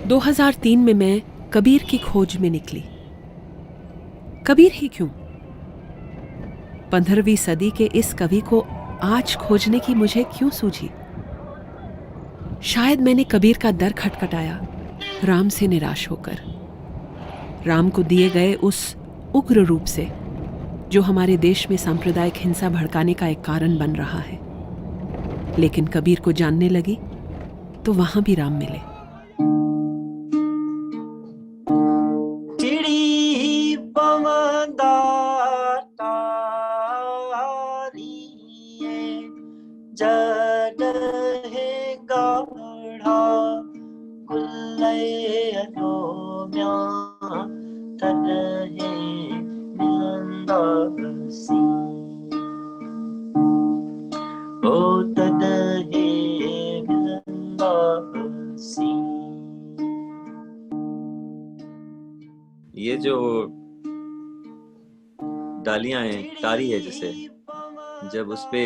2003 में मैं कबीर की खोज में निकली। कबीर ही क्यों? 15वीं सदी के इस कवि को आज खोजने की मुझे क्यों सूझी? शायद मैंने कबीर का दर खटखटाया राम से निराश होकर, राम को दिए गए उस उग्र रूप से जो हमारे देश में सांप्रदायिक हिंसा भड़काने का एक कारण बन रहा है। लेकिन कबीर को जानने लगी तो वहां भी राम मिले। ये जो डालियां हैं, कारी है जैसे, जब उस पे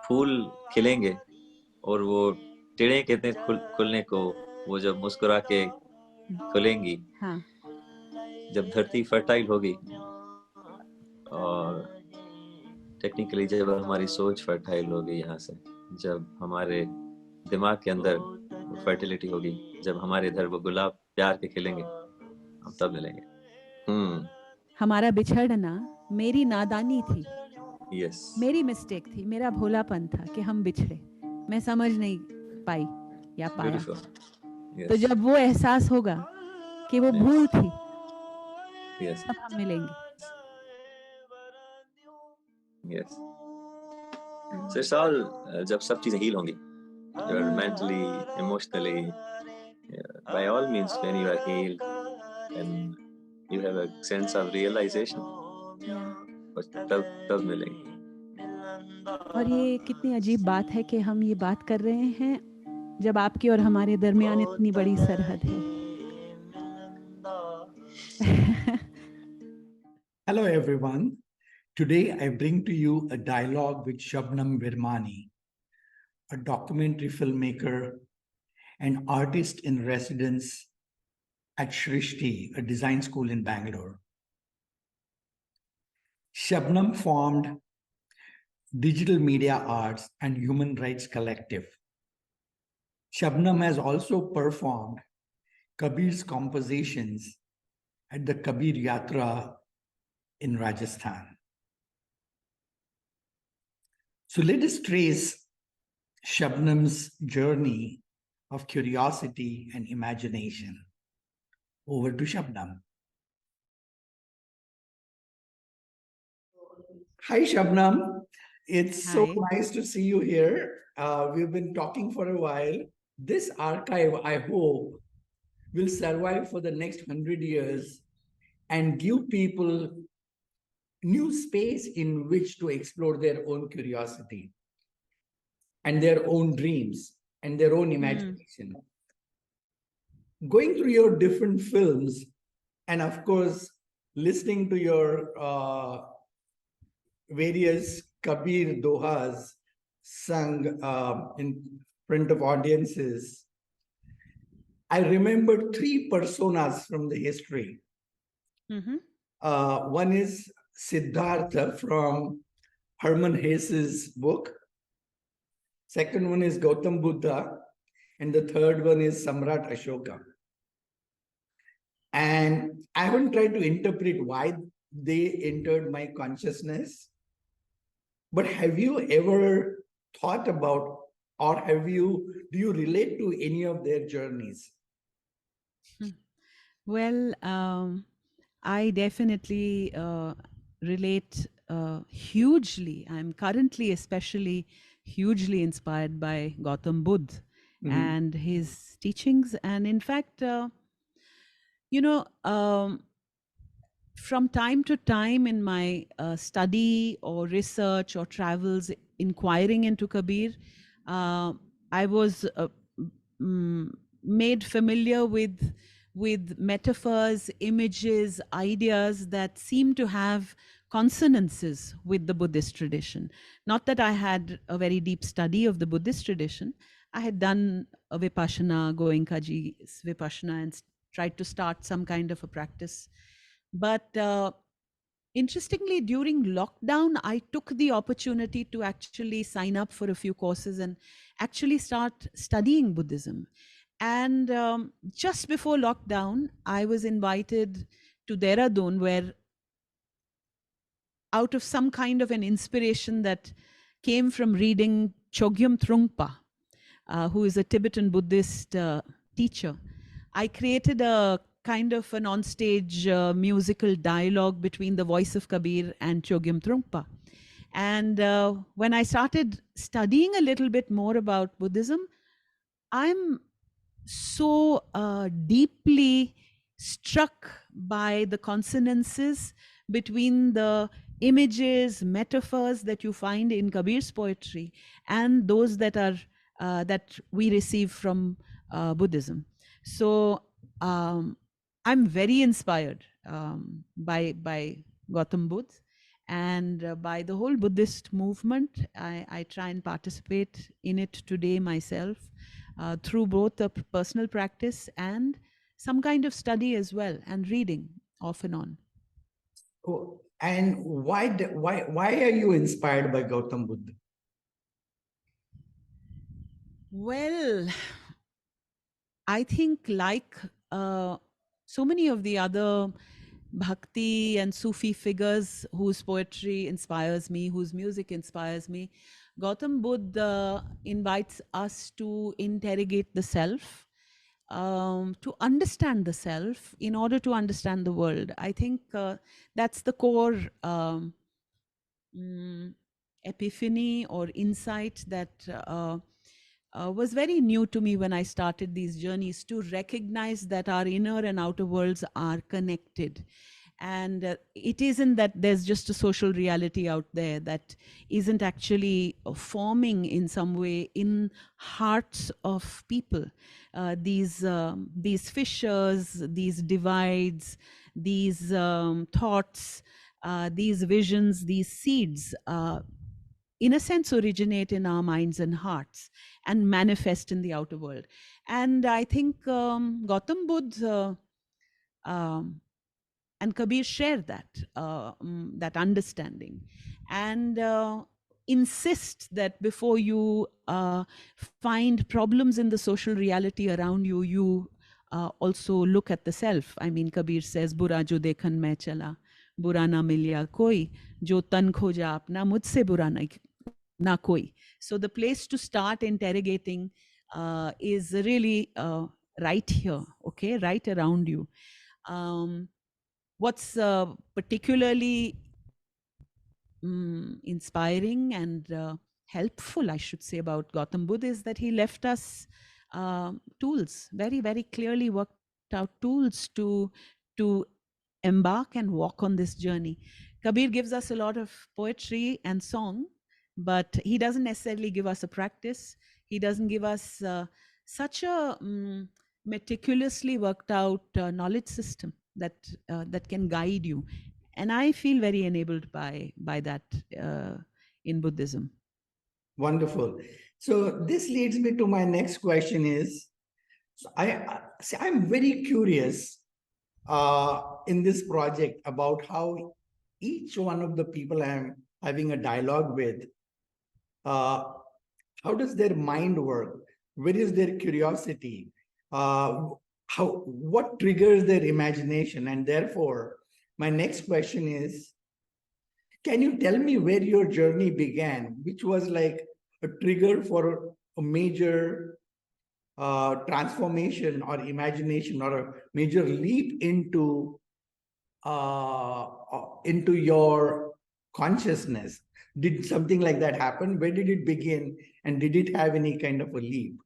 फूल खिलेंगे और वो टेढ़े कहते हैं खुलने को, वो जब मुस्कुरा के खुलेंगी, हाँ। जब धरती फर्टाइल होगी और टेक्निकली जब हमारी सोच फर्टाइल होगी, यहाँ से जब हमारे दिमाग के अंदर फर्टिलिटी होगी, जब हमारे इधर वो गुलाब प्यार के खिलेंगे, हम तब मिलेंगे। हमारा बिछड़ना मेरी नादानी थी, यस, मेरी मिस्टेक थी, मेरा भोलापन था कि हम बिछड़े, मैं समझ नहीं पाई या पाया। yes. तो जब वो एहसास होगा कि वो भूल थी, yes. तब हम मिलेंगे। yes. So it's all जब सब चीजें हील होंगी, you're mentally, emotionally, by all means, when you are healed and you have a sense of realization, तब मिलेंगे। और ये कितनी अजीब बात है कि हम ये बात कर रहे हैं जब आपके और हमारे दरमियान इतनी बड़ी सरहद है। Hello everyone. Today I bring to you a dialogue with Shabnam Virmani, a documentary filmmaker and artist in residence at Srishti, a design school in Bangalore. Shabnam formed Digital Media Arts and Human Rights Collective. Shabnam has also performed Kabir's compositions at the Kabir Yatra in Rajasthan. So let us trace Shabnam's journey of curiosity and imagination. Over to Shabnam. Hi, Shabnam. It's so nice to see you here. We've been talking for a while. This archive, I hope, will survive for the next 100 years and give people new space in which to explore their own curiosity and their own dreams and their own imagination. Going through your different films and, of course, listening to your various Kabir dohas sung in front of audiences, I remember three personas from the history. One is Siddhartha from Herman Hesse's book. Second one is Gautam Buddha. And the third one is Samrat Ashoka. And I haven't tried to interpret why they entered my consciousness. But have you ever thought about, or do you relate to any of their journeys? Well, I definitely relate hugely. I'm currently especially hugely inspired by Gautam Buddha and his teachings. And in fact, from time to time in my study or research or travels inquiring into Kabir, I was made familiar with metaphors, images, ideas that seem to have consonances with the Buddhist tradition. Not that I had a very deep study of the Buddhist tradition, I had done a Vipassana, Goenkaji's Vipassana, and tried to start some kind of a practice. But interestingly, during lockdown, I took the opportunity to actually sign up for a few courses and actually start studying Buddhism. And just before lockdown, I was invited to Dehradun, where out of some kind of an inspiration that came from reading Chogyam Trungpa, who is a Tibetan Buddhist teacher, I created a kind of an onstage musical dialogue between the voice of Kabir and Chogyam Trungpa. And when I started studying a little bit more about Buddhism, I'm so deeply struck by the consonances between the images, metaphors that you find in Kabir's poetry and those that are that we receive from Buddhism. So I'm very inspired by Gautam Buddha and by the whole Buddhist movement. I try and participate in it today myself through both a personal practice and some kind of study as well, and reading off and on. Oh, and why are you inspired by Gautam Buddha? Well, I think like so many of the other bhakti and Sufi figures whose poetry inspires me, whose music inspires me, Gautam Buddha invites us to interrogate the self, to understand the self in order to understand the world. I think that's the core epiphany or insight that was very new to me when I started these journeys, to recognize that our inner and outer worlds are connected. And it isn't that there's just a social reality out there that isn't actually forming in some way in hearts of people. These fissures, these divides, these thoughts, these visions, these seeds, in a sense, originate in our minds and hearts and manifest in the outer world. And I think Gautam Buddha and Kabir share that that understanding, and insist that before you find problems in the social reality around you, you also look at the self. I mean, Kabir says, "Bura jo dekhan main chala, bura na milya koi, jo tan khoja apna, mujhse bura na koi." So the place to start interrogating is really right here, okay, right around you. What's particularly inspiring and helpful, I should say, about Gautam Buddha is that he left us tools, very, very clearly worked out tools to embark and walk on this journey. Kabir gives us a lot of poetry and song, but he doesn't necessarily give us a practice. He doesn't give us such a meticulously worked out knowledge system that that can guide you. And I feel very enabled by that in Buddhism. Wonderful. So this leads me to my next question is, so I'm very curious in this project about how each one of the people I'm having a dialogue with, how does their mind work? Where is their curiosity? What triggers their imagination? And therefore, my next question is, can you tell me where your journey began, which was like a trigger for a major transformation or imagination or a major leap into your consciousness? Did something like that happen? Where did it begin? And did it have any kind of a leap?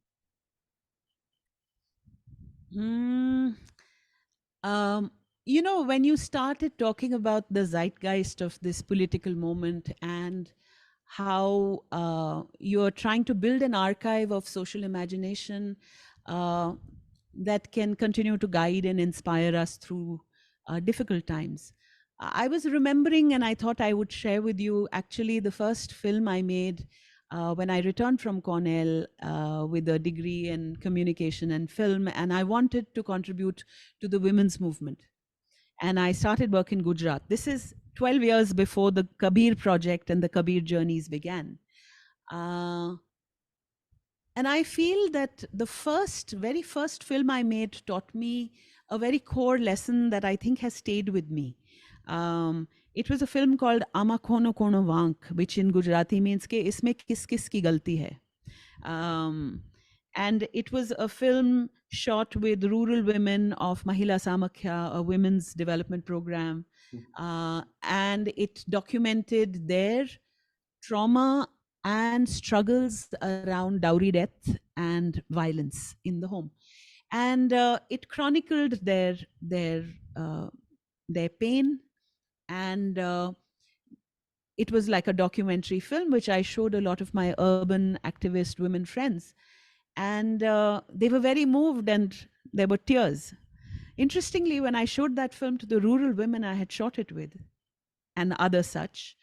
You know, when you started talking about the zeitgeist of this political moment and how you're trying to build an archive of social imagination that can continue to guide and inspire us through difficult times, I was remembering, and I thought I would share with you actually the first film I made when I returned from Cornell with a degree in communication and film, and I wanted to contribute to the women's movement. And I started work in Gujarat. This is 12 years before the Kabir project and the Kabir journeys began. And I feel that the very first film I made taught me a very core lesson that I think has stayed with me. It was a film called Ama Kono Kono Vank, which in Gujarati means ke isme kis kis ki galti hai. And it was a film shot with rural women of Mahila Samakhya, a women's development program. And it documented their trauma and struggles around dowry death and violence in the home. And it chronicled their pain. And it was like a documentary film, which I showed a lot of my urban activist women friends. And they were very moved, and there were tears. Interestingly, when I showed that film to the rural women I had shot it with, and other such,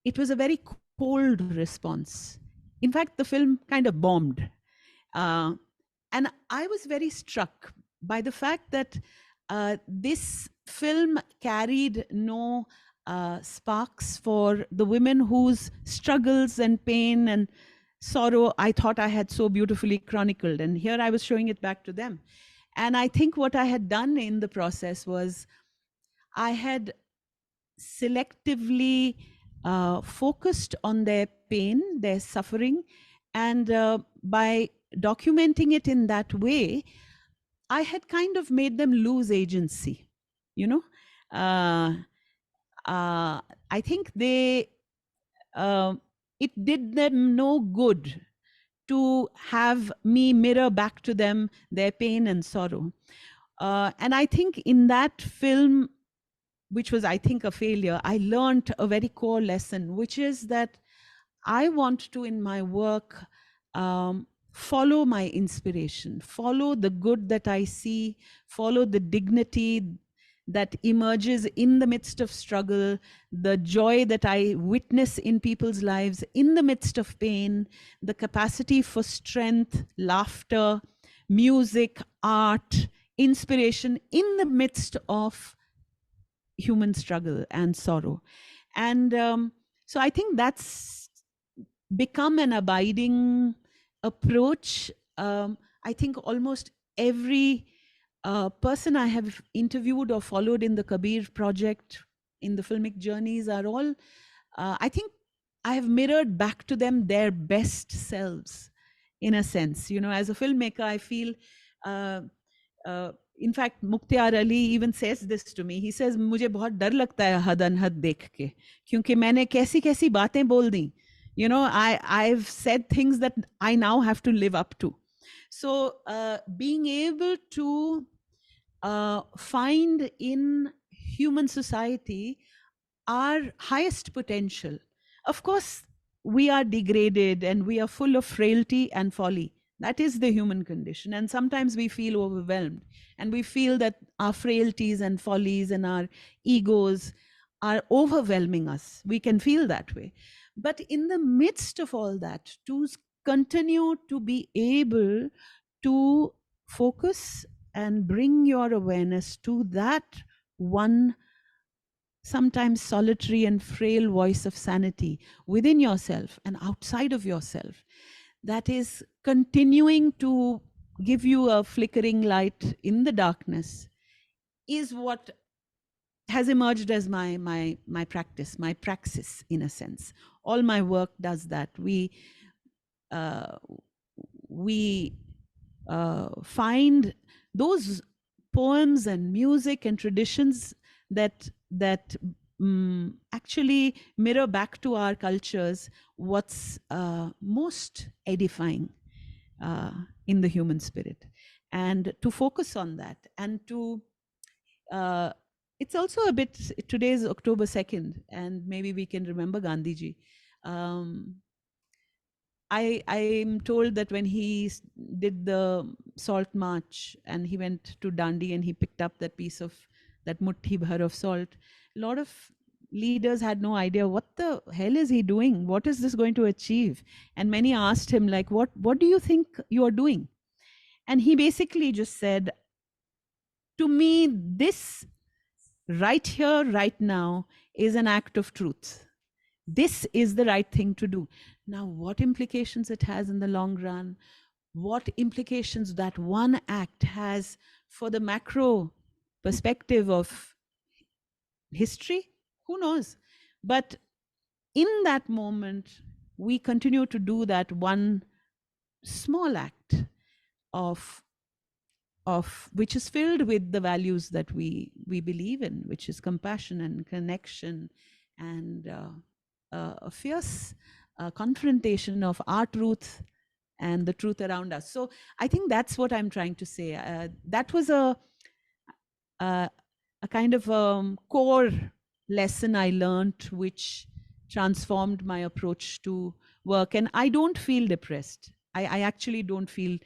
it was a very cold response. In fact, the film kind of bombed. And I was very struck by the fact that this film carried no sparks for the women whose struggles and pain and sorrow I thought I had so beautifully chronicled. And here I was showing it back to them. And I think what I had done in the process was I had selectively focused on their pain, their suffering, and by documenting it in that way, I had kind of made them lose agency. You know, I think they it did them no good to have me mirror back to them their pain and sorrow. And I think in that film, which was, I think, a failure, I learned a very core lesson, which is that I want to, in my work, follow my inspiration, follow the good that I see, follow the dignity that emerges in the midst of struggle, the joy that I witness in people's lives in the midst of pain, the capacity for strength, laughter, music, art, inspiration in the midst of human struggle and sorrow. And so I think that's become an abiding approach. I think almost every person I have interviewed or followed in the Kabir project, in the filmic journeys, are all, I think I have mirrored back to them their best selves, in a sense. You know, as a filmmaker, I feel, in fact, Mukhtar Ali even says this to me. He says, मुझे बहुत डर लगता है हद अनहद देख के, क्योंकि मैंने कैसी कैसी बातें बोल दी. You know, I've said things that I now have to live up to. So being able to find in human society our highest potential. Of course, we are degraded and we are full of frailty and folly. That is the human condition. And sometimes we feel overwhelmed and we feel that our frailties and follies and our egos are overwhelming us. We can feel that way. But in the midst of all that, to continue to be able to focus and bring your awareness to that one sometimes solitary and frail voice of sanity within yourself and outside of yourself, that is continuing to give you a flickering light in the darkness, is what has emerged as my practice, my praxis, in a sense. All my work does that. We find those poems and music and traditions that actually mirror back to our cultures what's most edifying in the human spirit, and to focus on that. And to it's also a bit, today is October 2nd, and maybe we can remember Gandhiji. I'm told that when he did the salt march and he went to Dandi and he picked up that piece of, that muthi bhar of salt, a lot of leaders had no idea what the hell is he doing? What is this going to achieve? And many asked him, like, what do you think you are doing? And he basically just said, to me, this right here, right now, is an act of truth. This is the right thing to do. Now, what implications it has in the long run, what implications that one act has for the macro perspective of history, who knows? But in that moment, we continue to do that one small act of which is filled with the values that we believe in, which is compassion and connection and a fierce confrontation of our truth and the truth around us. So I think that's what I'm trying to say. That was a kind of core lesson I learned, which transformed my approach to work. And I don't feel depressed. I actually don't feel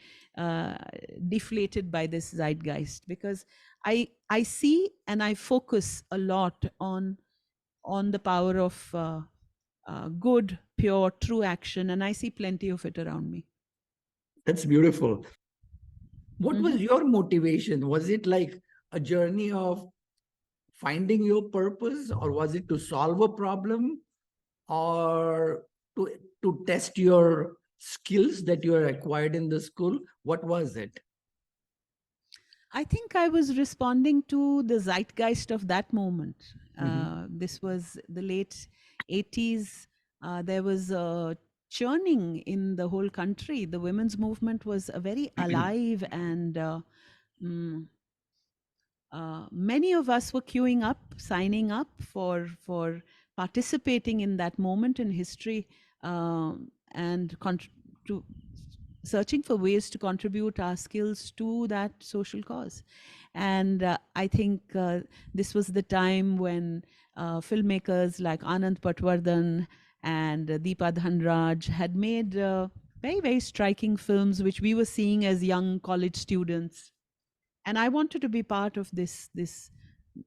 deflated by this zeitgeist, because I see and I focus a lot on the power of good, pure, true action, and I see plenty of it around me. That's beautiful. What was your motivation? Was it like a journey of finding your purpose, or was it to solve a problem, or to test your skills that you acquired in the school? What was it? I think I was responding to the zeitgeist of that moment. This was the late 80s. There was a churning in the whole country. The women's movement was a very alive, and many of us were queuing up, signing up for participating in that moment in history, and to searching for ways to contribute our skills to that social cause. And I think this was the time when filmmakers like Anand Patwardhan and Deepa Dhanraj had made very, very striking films, which we were seeing as young college students. And I wanted to be part of this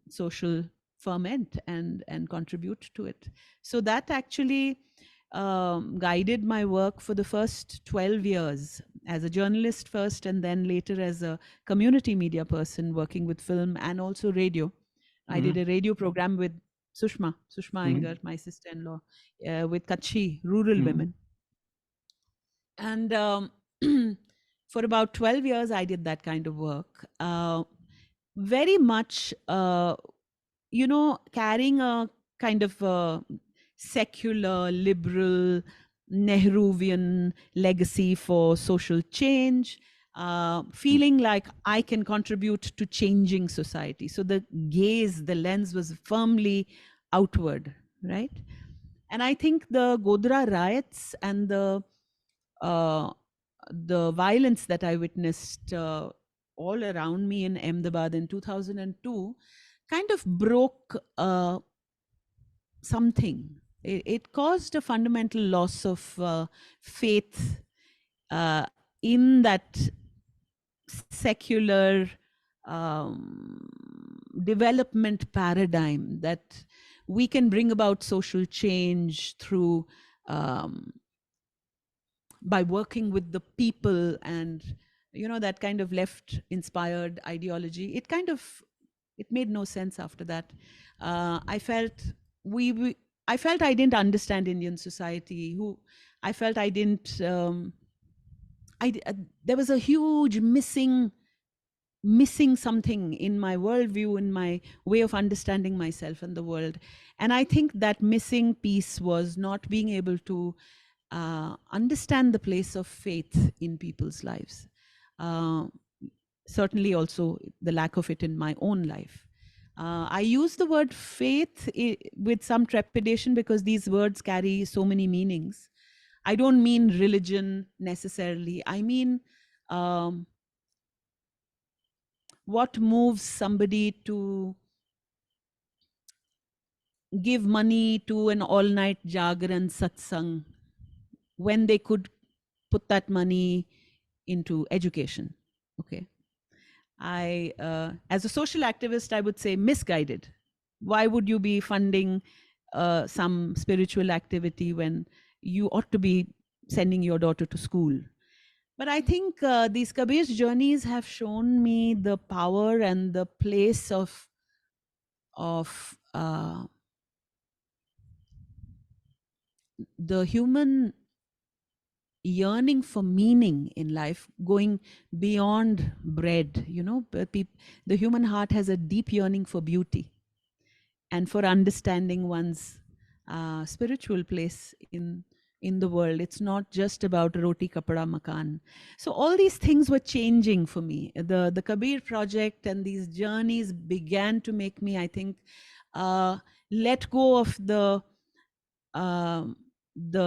social ferment and contribute to it. So that actually guided my work for the first 12 years as a journalist first, and then later as a community media person working with film and also radio. I did a radio program with Sushma Iyengar, my sister-in-law, with Kutchi rural women. And for about 12 years, I did that kind of work. Very much, carrying a kind of secular, liberal, Nehruvian legacy for social change, feeling like I can contribute to changing society. So the gaze, the lens was firmly outward, right? And I think the Godhra riots and the violence that I witnessed all around me in Ahmedabad in 2002 kind of broke something. It caused a fundamental loss of faith in that secular development paradigm that we can bring about social change through by working with the people, and that kind of left inspired ideology. It made no sense after that. I felt I didn't understand Indian society. I felt I didn't. There was a huge missing something in my worldview, in my way of understanding myself and the world. And I think that missing piece was not being able to understand the place of faith in people's lives. Certainly also the lack of it in my own life. I use the word faith with some trepidation because these words carry so many meanings. I don't mean religion necessarily. I mean what moves somebody to give money to an all-night Jagaran satsang when they could put that money into education. Okay. As a social activist, I would say misguided. Why would you be funding some spiritual activity when you ought to be sending your daughter to school. But I think these Kabir's journeys have shown me the power and the place of the human yearning for meaning in life, going beyond bread. You know, the human heart has a deep yearning for beauty and for understanding one's spiritual place in the world. It's not just about roti kapda makan. So all these things were changing for me. The Kabir project and these journeys began to make me, I think, let go of the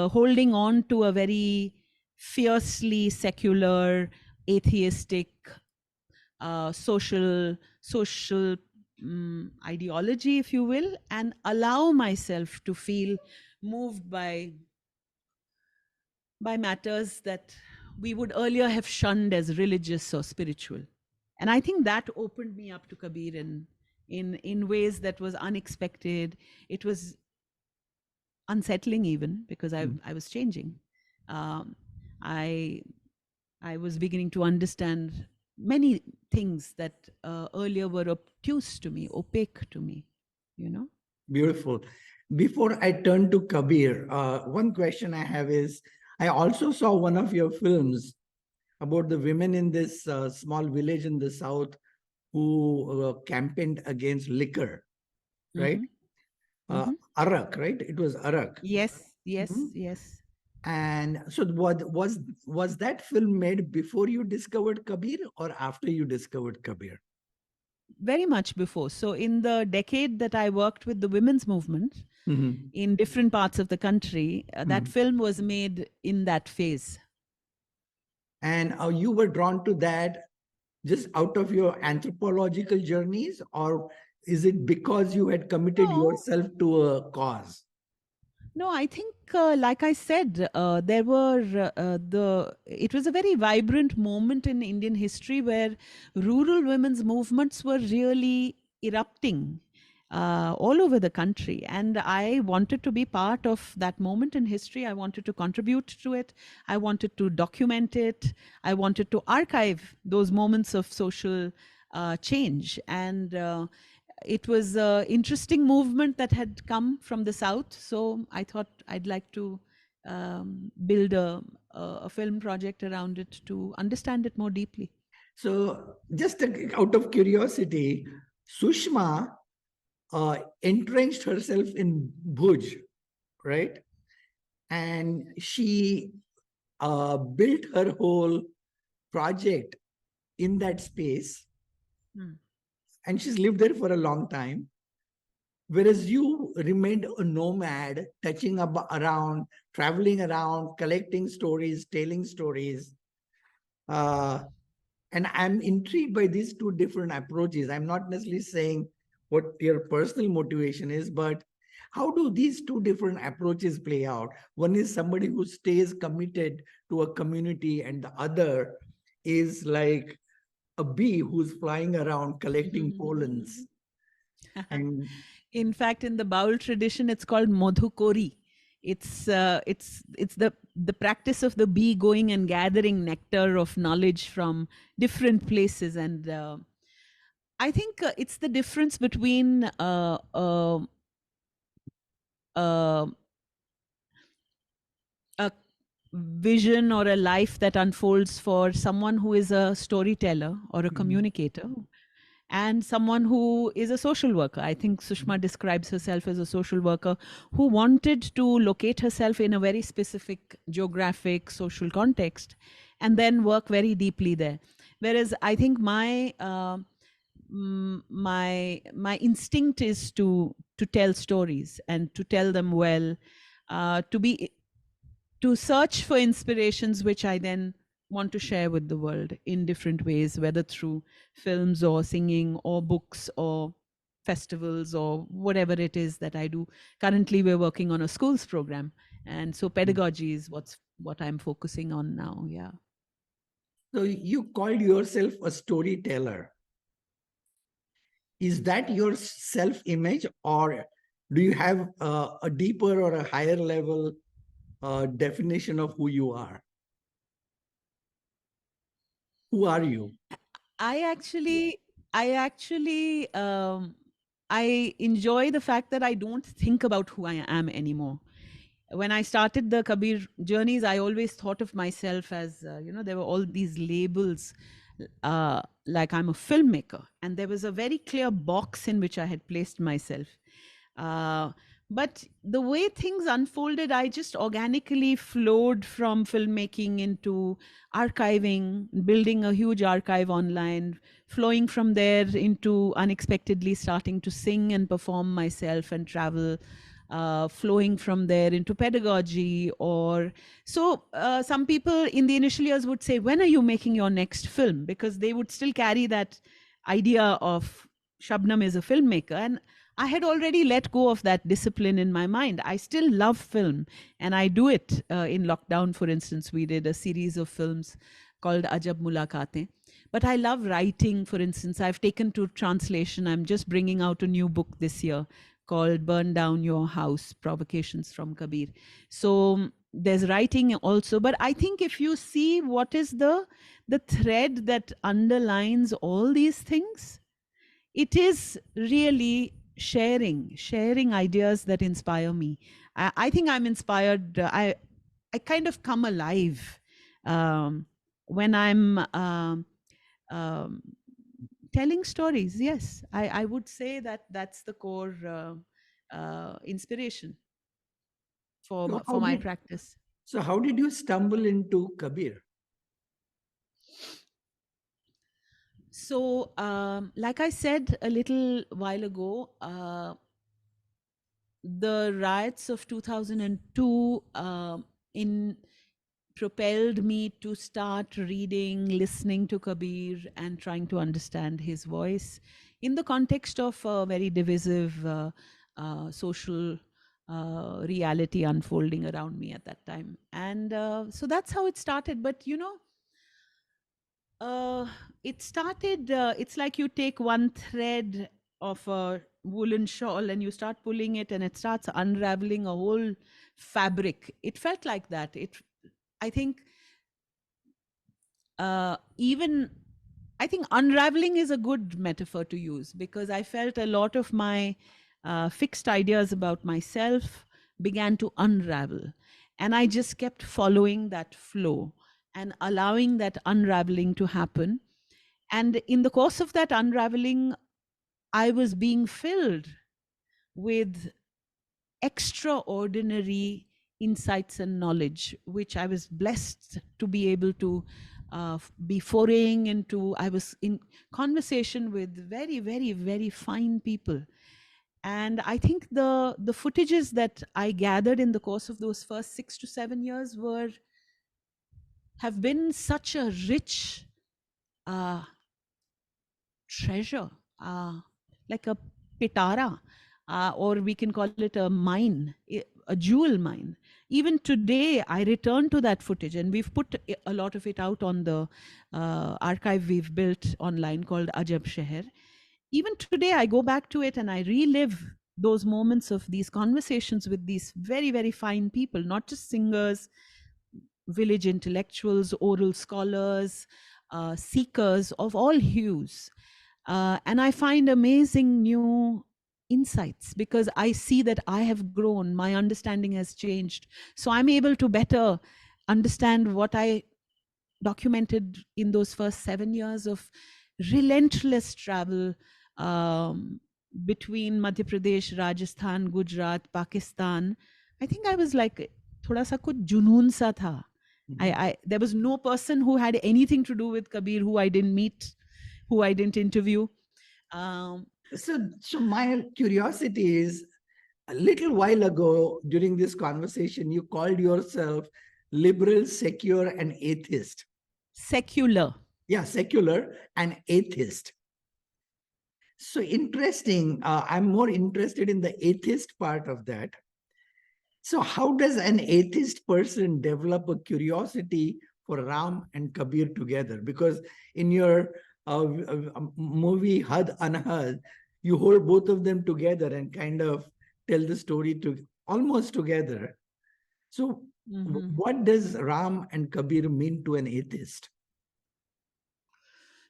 holding on to a very fiercely secular, atheistic, social ideology, if you will, and allow myself to feel moved by matters that we would earlier have shunned as religious or spiritual. And I think that opened me up to Kabir in ways that was unexpected. It was unsettling even, because I was changing. I was beginning to understand many things that earlier were obtuse to me, opaque to me, you know. Beautiful. Before I turn to Kabir, one question I have is, I also saw one of your films about the women in this small village in the south who campaigned against liquor, right? Arak, right? It was Arak. Yes, yes, yes. And so was that film made before you discovered Kabir or after you discovered Kabir? Very much before. So in the decade that I worked with the women's movement in different parts of the country, that film was made in that phase. And you were drawn to that just out of your anthropological journeys, or is it because you had committed yourself to a cause? No, I think, like I said, there were it was a very vibrant moment in Indian history where rural women's movements were really erupting all over the country. And I wanted to be part of that moment in history. I wanted to contribute to it. I wanted to document it. I wanted to archive those moments of social change. And it was an interesting movement that had come from the south, so I thought I'd like to build a film project around it to understand it more deeply. So just out of curiosity, Sushma entrenched herself in Bhuj, right? And she built her whole project in that space. And she's lived there for a long time. Whereas you remained a nomad, touching around, traveling around, collecting stories, telling stories. And I'm intrigued by these two different approaches. I'm not necessarily saying what your personal motivation is, but how do these two different approaches play out? One is somebody who stays committed to a community, and the other is like a bee who's flying around collecting pollens. And in fact, in the Baul tradition, it's called modhukori. It's the practice of the bee going and gathering nectar of knowledge from different places. And I think it's the difference between a vision or a life that unfolds for someone who is a storyteller or a communicator, and someone who is a social worker. I think Sushma describes herself as a social worker who wanted to locate herself in a very specific geographic, social context and then work very deeply there. Whereas I think my instinct is to tell stories and to tell them well, to search for inspirations which I then want to share with the world in different ways, whether through films or singing or books or festivals or whatever it is that I do. Currently, we're working on a schools program. And so pedagogy is what I'm focusing on now. Yeah. So you called yourself a storyteller. Is that your self-image, or Do you have a deeper or a higher level definition of who you are? Who are you? I actually, I enjoy the fact that I don't think about who I am anymore. When I started the Kabir journeys, I always thought of myself as, there were all these labels, like I'm a filmmaker. And there was a very clear box in which I had placed myself. But the way things unfolded, I just organically flowed from filmmaking into archiving, building a huge archive online, flowing from there into unexpectedly starting to sing and perform myself and travel, flowing from there into pedagogy. Or so some people in the initial years would say, when are you making your next film? Because they would still carry that idea of Shabnam is a filmmaker. And I had already let go of that discipline in my mind. I still love film, and I do it. In lockdown, for instance, we did a series of films called Ajab Mulaqatein. But I love writing, for instance. I've taken to translation. I'm just bringing out a new book this year called Burn Down Your House, Provocations from Kabir. So there's writing also. But I think if you see what is the thread that underlines all these things, it is really sharing ideas that inspire me. I think I'm inspired. I kind of come alive when I'm telling stories. Yes, I would say that that's the core inspiration for my practice. So how did you stumble into Kabir? So, like I said a little while ago, the riots of 2002 propelled me to start reading, listening to Kabir, and trying to understand his voice in the context of a very divisive social reality unfolding around me at that time. And so that's how it started. But it started, it's like you take one thread of a woolen shawl and you start pulling it and it starts unraveling a whole fabric. It felt like that. I think even I think unraveling is a good metaphor to use, because I felt a lot of my fixed ideas about myself began to unravel. And I just kept following that flow and allowing that unraveling to happen. And in the course of that unraveling, I was being filled with extraordinary insights and knowledge, which I was blessed to be able to be foraying into. I was in conversation with very, very, very fine people. And I think the footages that I gathered in the course of those first 6 to 7 years have been such a rich treasure, like a pitara, or we can call it a mine, a jewel mine. Even today, I return to that footage, and we've put a lot of it out on the archive we've built online called Ajab Sheher. Even today, I go back to it and I relive those moments of these conversations with these very, very fine people, not just singers, village intellectuals, oral scholars, seekers of all hues. And I find amazing new insights, because I see that I have grown, my understanding has changed. So I'm able to better understand what I documented in those first 7 years of relentless travel between Madhya Pradesh, Rajasthan, Gujarat, Pakistan. I think I was like, thoda sa kuch junoon sa tha. There was no person who had anything to do with Kabir who I didn't meet, who I didn't interview. So my curiosity is, a little while ago during this conversation, you called yourself liberal, secular, and atheist. Secular. Yeah, secular and atheist. So interesting. I'm more interested in the atheist part of that. So how does an atheist person develop a curiosity for Ram and Kabir together? Because in your movie Had Anhad, you hold both of them together and kind of tell the story to almost together. So, what does Ram and Kabir mean to an atheist?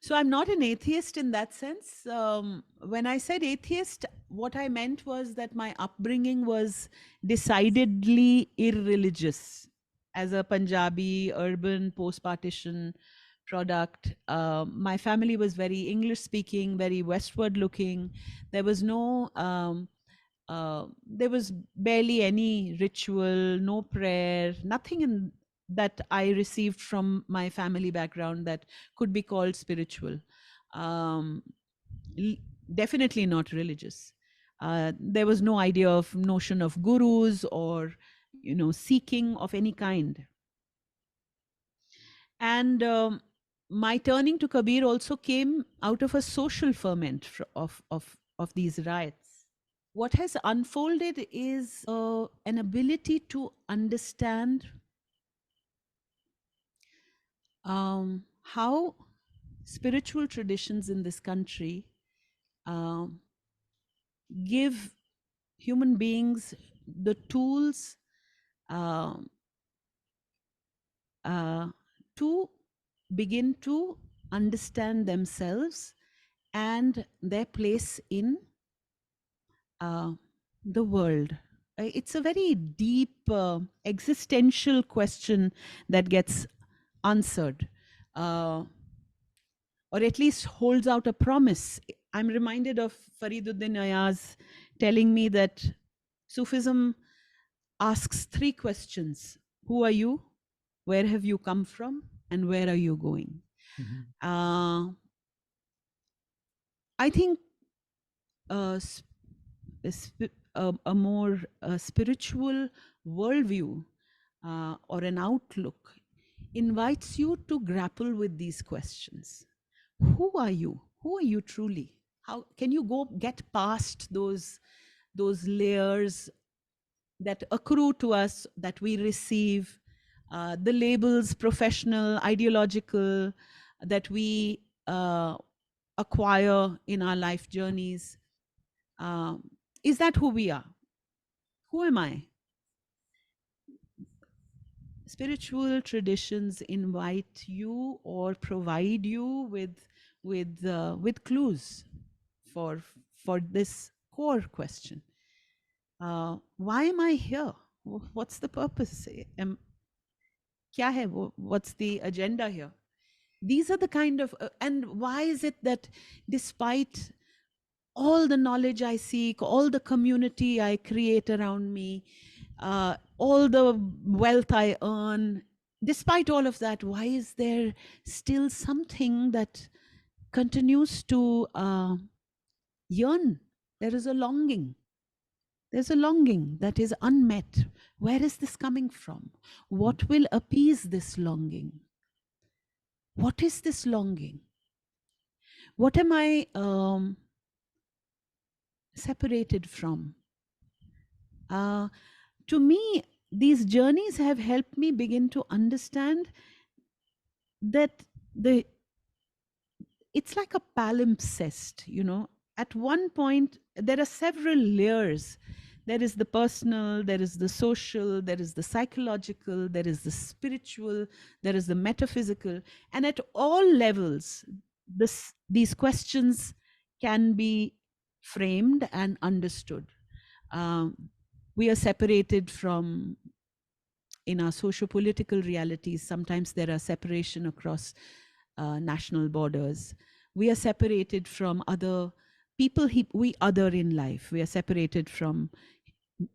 So I'm not an atheist in that sense. When I said atheist, what I meant was that my upbringing was decidedly irreligious. As a Punjabi, urban, post-partition product, my family was very English-speaking, very westward-looking. There was there was barely any ritual, no prayer, nothing in that I received from my family background that could be called spiritual. Um, Definitely not religious. There was no idea of notion of gurus or, seeking of any kind. And my turning to Kabir also came out of a social ferment of these riots. What has unfolded is an ability to understand how spiritual traditions in this country give human beings the tools to begin to understand themselves and their place in the world. It's a very deep existential question that gets answered, or at least holds out a promise. I'm reminded of Fariduddin Ayaz telling me that Sufism asks 3 questions: who are you, where have you come from, and where are you going? I think a more spiritual worldview or an outlook invites you to grapple with these questions. Who are you? Who are you truly? How can you get past those layers that accrue to us, that we receive, the labels, professional, ideological, that we acquire in our life journeys? Is that who we are? Who am I? Spiritual traditions invite you or provide you with clues for this core question. Why am I here? What's the purpose? Kya hai? What's the agenda here? These are the kind of and why is it that despite all the knowledge I seek, all the community I create around me, all the wealth I earn, despite all of that, why is there still something that continues to yearn? There is a longing. There's a longing that is unmet. Where is this coming from? What will appease this longing? What is this longing? What am I separated from? To me, these journeys have helped me begin to understand that it's like a palimpsest, At one point, there are several layers. There is the personal, there is the social, there is the psychological, there is the spiritual, there is the metaphysical. And at all levels, these questions can be framed and understood. We are separated from, in our socio-political realities, sometimes there are separation across national borders. We are separated from other people we other in life. We are separated from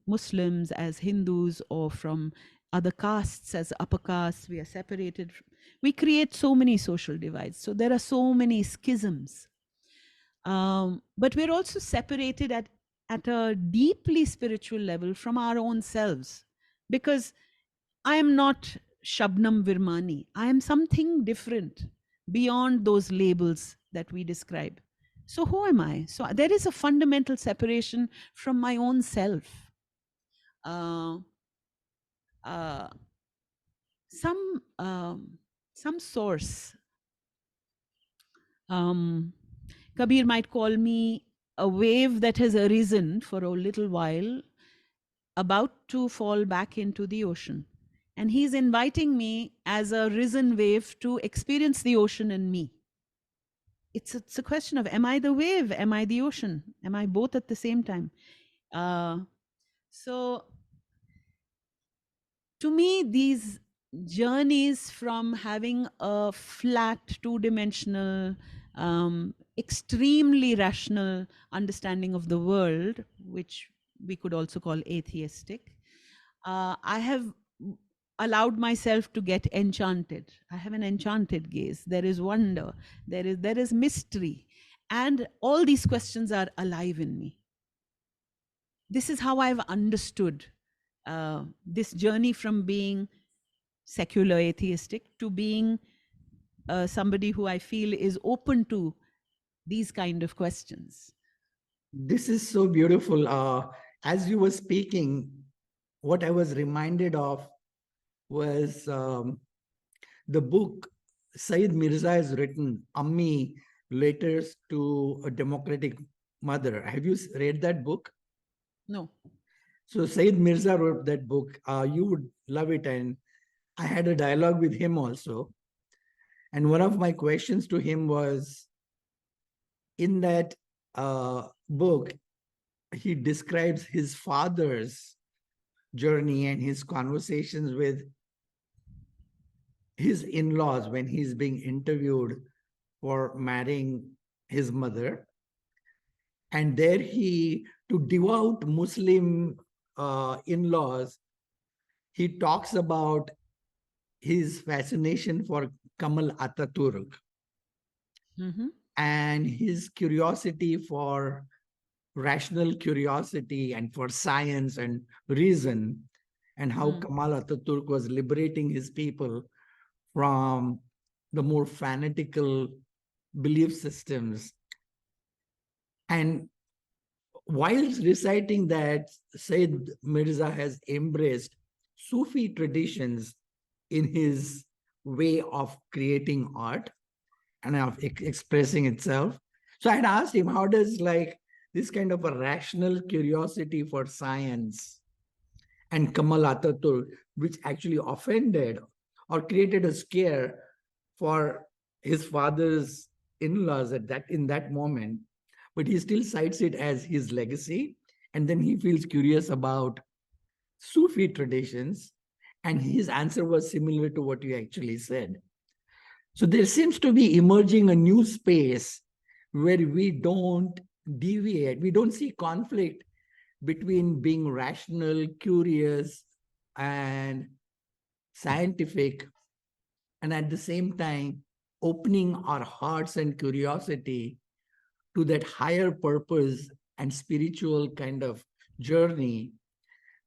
Muslims as Hindus, or from other castes as upper castes. We are separated. We create so many social divides. So there are so many schisms. But we're also separated at a deeply spiritual level from our own selves. Because I am not Shabnam Virmani. I am something different beyond those labels that we describe. So who am I? So there is a fundamental separation from my own self. Some source, Kabir might call me a wave that has arisen for a little while, about to fall back into the ocean. And he's inviting me as a risen wave to experience the ocean in me. It's a question of, am I the wave? Am I the ocean? Am I both at the same time? So to me, these journeys from having a flat, two-dimensional, extremely rational understanding of the world, which we could also call atheistic, I have allowed myself to get enchanted. I have an enchanted gaze. There is wonder, there is mystery, and all these questions are alive in me. This is how I've understood this journey from being secular atheistic to being somebody who I feel is open to these kind of questions. This is so beautiful. As you were speaking, what I was reminded of was the book Said Mirza has written, Ammi, Letters to a Democratic Mother. Have you read that book? No. So Said Mirza wrote that book. You would love it. And I had a dialogue with him also. And one of my questions to him was, in that book, he describes his father's journey and his conversations with his in-laws when he's being interviewed for marrying his mother. And there to devout Muslim in-laws, he talks about his fascination for Kamal Ataturk and his curiosity for rational curiosity and for science and reason, and how Kamal Ataturk was liberating his people from the more fanatical belief systems. And while reciting that, Said Mirza has embraced Sufi traditions in his way of creating art and of expressing itself. So I had asked him, how does this kind of a rational curiosity for science and Kamal Ataturk, which actually offended or created a scare for his father's in-laws in that moment, but he still cites it as his legacy. And then he feels curious about Sufi traditions. And his answer was similar to what you actually said. So there seems to be emerging a new space where we don't deviate. We don't see conflict between being rational, curious, and scientific, and at the same time, opening our hearts and curiosity to that higher purpose and spiritual kind of journey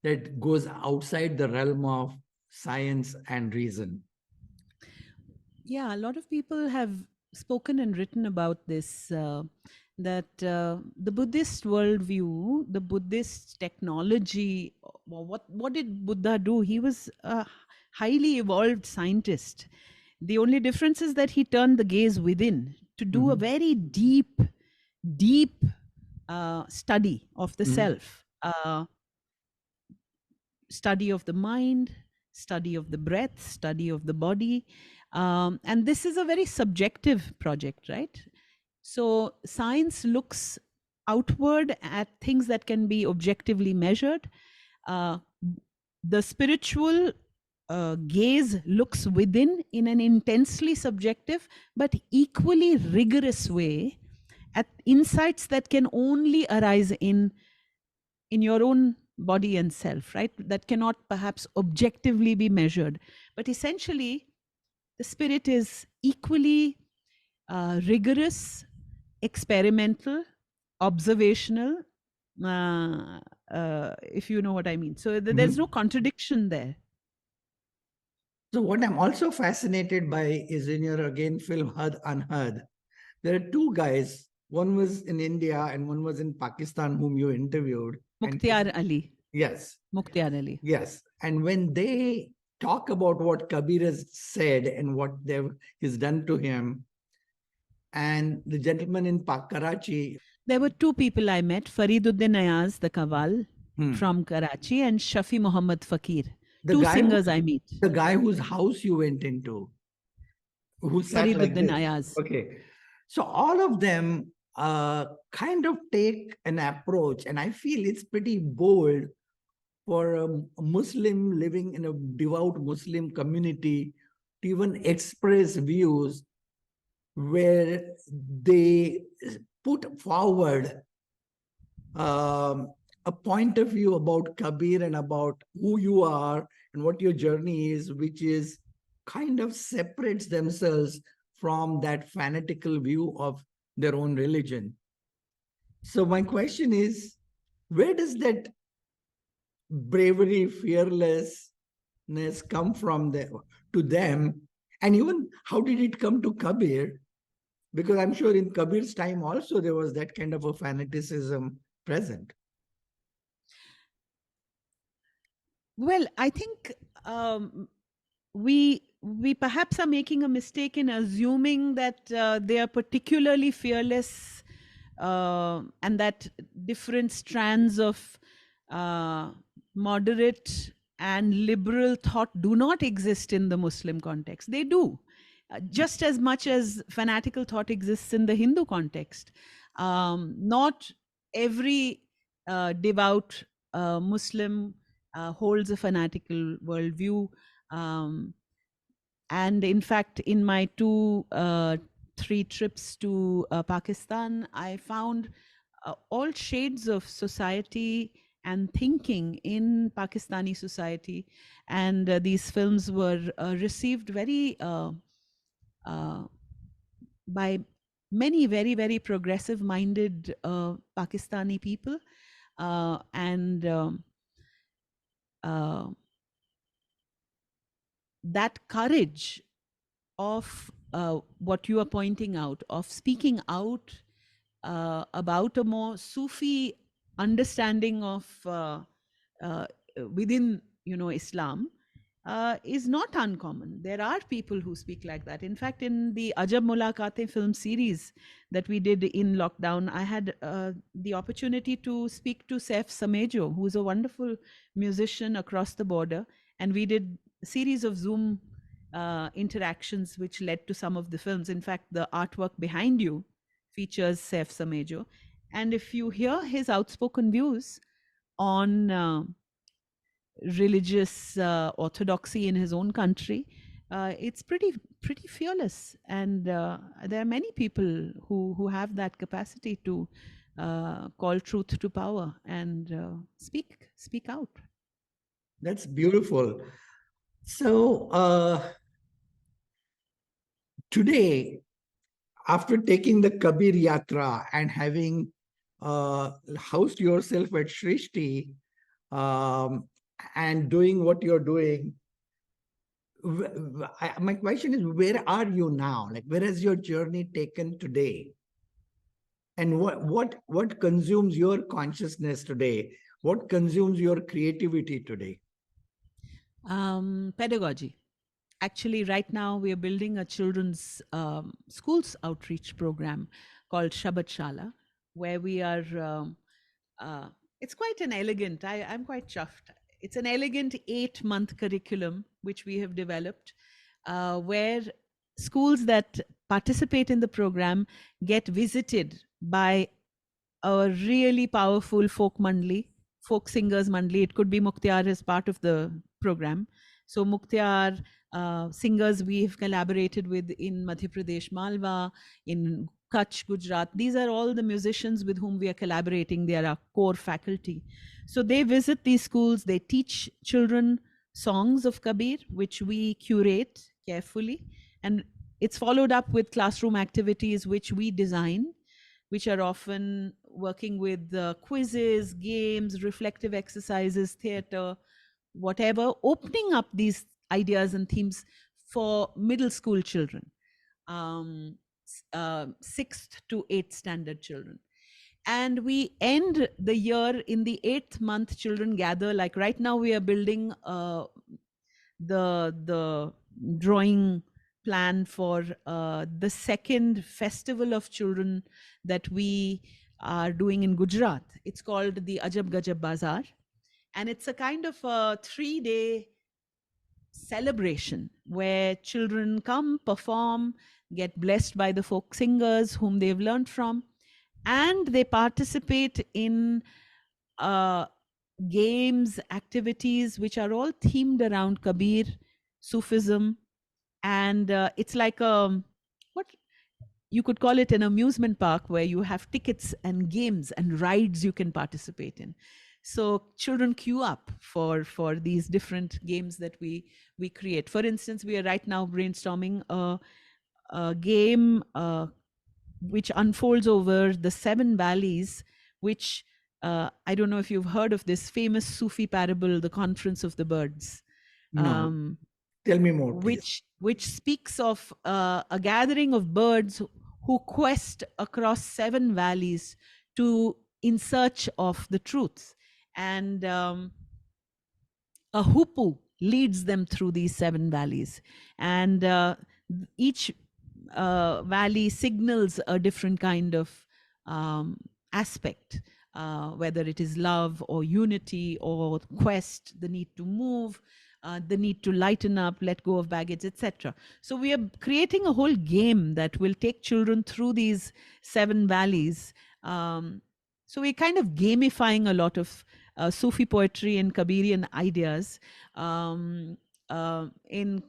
that goes outside the realm of science and reason. Yeah, a lot of people have spoken and written about this, that the Buddhist worldview, the Buddhist technology, what did Buddha do? He was a highly evolved scientist. The only difference is that he turned the gaze within to do a very deep study of the self, study of the mind, study of the breath, study of the body. And this is a very subjective project, right? So science looks outward at things that can be objectively measured. The spiritual gaze looks within in an intensely subjective but equally rigorous way at insights that can only arise in your own body and self, right? That cannot perhaps objectively be measured. But essentially, the spirit is equally rigorous, experimental, observational, if you know what I mean. So there's no contradiction there. So what I'm also fascinated by is in your, again, film Had Anhad, there are two guys. One was in India and one was in Pakistan whom you interviewed. Mukhtiar Ali. Yes. Mukhtiar Ali. Yes. And when they talk about what Kabir has said and what he's done to him, and the gentleman in Karachi. There were two people I met, Fariduddin Ayaz, the Kawal, from Karachi, and Shafi Muhammad Fakir. The Two guy singers I meet. The guy whose house you went into, who sat like Fariduddin this. Ayaz. Okay. So all of them kind of take an approach, and I feel it's pretty bold for a Muslim living in a devout Muslim community to even express views where they put forward a point of view about Kabir and about who you are and what your journey is, which is kind of separates themselves from that fanatical view of their own religion. So my question is, where does that bravery, fearlessness come from to them? And even how did it come to Kabir? Because I'm sure in Kabir's time also there was that kind of a fanaticism present. Well, I think we perhaps are making a mistake in assuming that they are particularly fearless, and that different strands of moderate and liberal thought do not exist in the Muslim context. They do, just as much as fanatical thought exists in the Hindu context. Not every devout Muslim holds a fanatical worldview. And in fact, in my 3 trips to Pakistan, I found all shades of society and thinking in Pakistani society. And these films were received very by many very, very progressive minded Pakistani people. That courage of what you are pointing out, of speaking out about a more Sufi understanding of within, Islam, is not uncommon. There are people who speak like that. In fact, in the Ajab Mulaqatein film series that we did in lockdown, I had the opportunity to speak to Saif Samejo, who is a wonderful musician across the border. And we did a series of Zoom interactions which led to some of the films. In fact, the artwork behind you features Saif Samejo. And if you hear his outspoken views on religious orthodoxy in his own country, it's pretty fearless. And there are many people who have that capacity to call truth to power and speak out. That's beautiful. So today, after taking the Kabir Yatra and having housed yourself at Srishti and doing what you're doing, my question is, where are you now? Like, where has your journey taken today? And what consumes your consciousness today? What consumes your creativity today? Pedagogy. Actually, right now we are building a children's schools outreach program called Shabad Shala, where we are, it's quite an elegant, I'm quite chuffed. It's an elegant 8-month curriculum which we have developed, where schools that participate in the program get visited by a really powerful folk singers mandli. It could be Mukhtiar as part of the program. So Mukhtiar, singers we've collaborated with in Madhya Pradesh, Malwa, in Kutch, Gujarat. These are all the musicians with whom we are collaborating. They are our core faculty. So they visit these schools, they teach children songs of Kabir, which we curate carefully. And it's followed up with classroom activities which we design, which are often working with quizzes, games, reflective exercises, theater, whatever, opening up these ideas and themes for middle school children, 6th to 8th standard children. And we end the year in the 8th month. Children gather, like right now we are building the drawing plan for the second festival of children that we are doing in Gujarat. It's called the Ajab Gajab Bazaar. And it's a kind of a 3-day celebration where children come, perform, get blessed by the folk singers whom they've learned from, and they participate in games, activities which are all themed around Kabir, Sufism, and it's like a what you could call it an amusement park where you have tickets and games and rides you can participate in. So children queue up for these different games that we create. For instance, we are right now brainstorming a game which unfolds over the 7 valleys, which I don't know if you've heard of this famous Sufi parable, The Conference of the Birds. No. Tell me more, please. Which speaks of a gathering of birds who quest across 7 valleys to in search of the truth. And a hoopoe leads them through these 7 valleys. And each valley signals a different kind of aspect, whether it is love or unity or quest, the need to move, the need to lighten up, let go of baggage, etc. So we are creating a whole game that will take children through these 7 valleys. So we're kind of gamifying a lot of Sufi poetry and Kabirian ideas in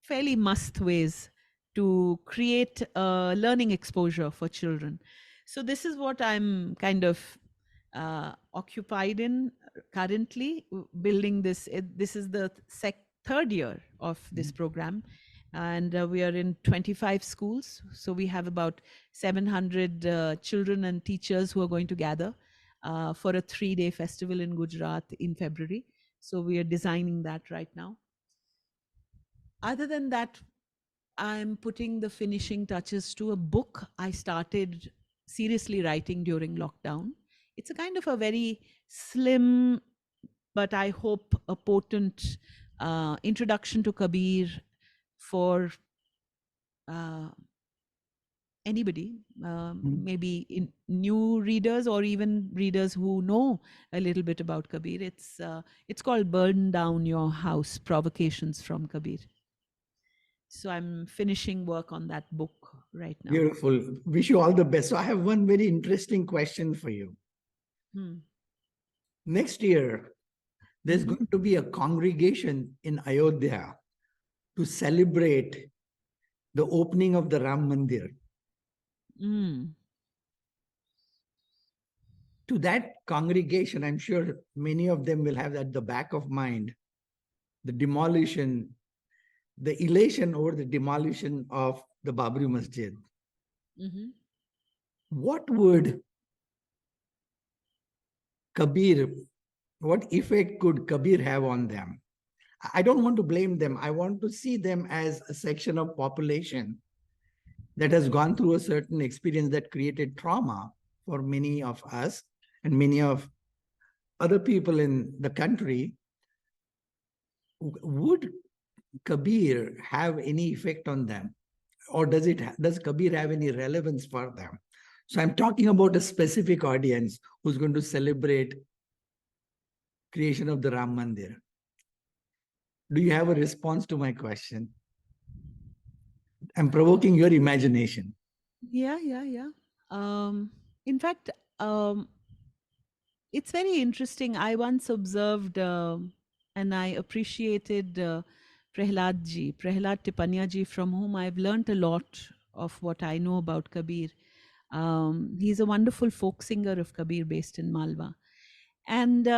fairly must ways to create a learning exposure for children. So this is what I'm kind of occupied in currently, building this. This is the third year of this program, and we are in 25 schools. So we have about 700 children and teachers who are going to gather for a 3-day festival in Gujarat in February. So we are designing that right now. Other than that, I'm putting the finishing touches to a book I started seriously writing during lockdown. It's a kind of a very slim, but I hope a potent introduction to Kabir for anybody, maybe new readers or even readers who know a little bit about Kabir. It's called Burn Down Your House, Provocations from Kabir. So I'm finishing work on that book right now. Beautiful. Wish you all the best. So I have one very interesting question for you. Next year, there's going to be a congregation in Ayodhya to celebrate the opening of the Ram Mandir. To that congregation, I'm sure many of them will have at the back of mind the demolition, the elation over the demolition of the Babri Masjid. What would Kabir, what effect could Kabir have on them? I don't want to blame them. I want to see them as a section of population that has gone through a certain experience that created trauma for many of us and many of other people in the country. Would Kabir have any effect on them? Or does Kabir have any relevance for them? So I'm talking about a specific audience who's going to celebrate creation of the Ram Mandir. Do you have a response to my question? I'm provoking your imagination. Yeah. In fact, it's very interesting. I once observed and I appreciated Prahlad Tipania ji, from whom I've learnt a lot of what I know about Kabir. He's a wonderful folk singer of Kabir based in Malwa. And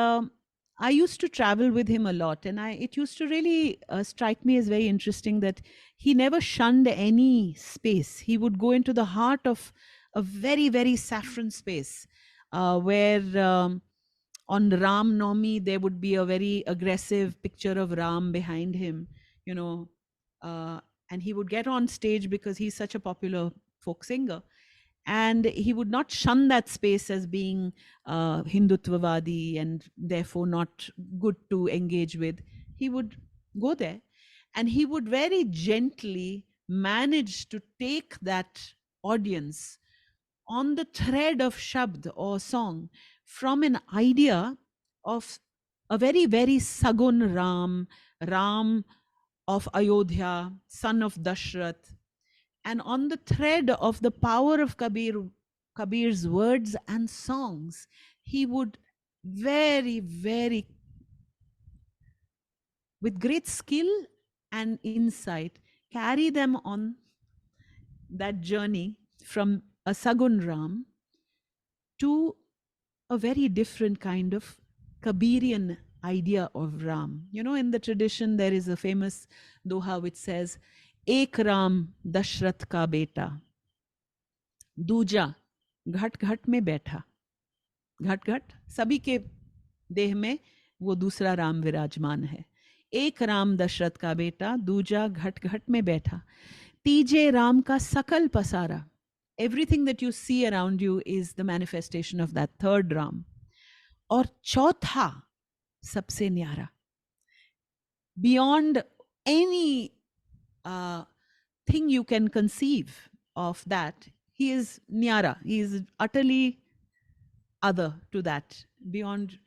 I used to travel with him a lot, and it used to really strike me as very interesting that he never shunned any space. He would go into the heart of a very, very saffron space where on Ram Navami there would be a very aggressive picture of Ram behind him, and he would get on stage because he's such a popular folk singer. And he would not shun that space as being Hindutvavadi and therefore not good to engage with. He would go there and he would very gently manage to take that audience on the thread of shabd or song from an idea of a very, very Sagun Ram, Ram of Ayodhya, son of Dashrath. And on the thread of the power of Kabir's words and songs, he would very, very, with great skill and insight, carry them on that journey from a Sagun Ram to a very different kind of Kabirian idea of Ram. You know, in the tradition, there is a famous doha which says, Ek Ram Dashrath ka beta, दूजा घट घट में बैठा. घट घट सभी के देह में वो दूसरा राम विराजमान है. एक राम दशरथ का बेटा, दूजा घट घट में बैठा. तीजे राम का सकल पसारा. Everything that you see around you is the manifestation of that third Ram. और चौथा सबसे न्यारा. Beyond any thing you can conceive of that, he is nyara. He is utterly other to that, beyond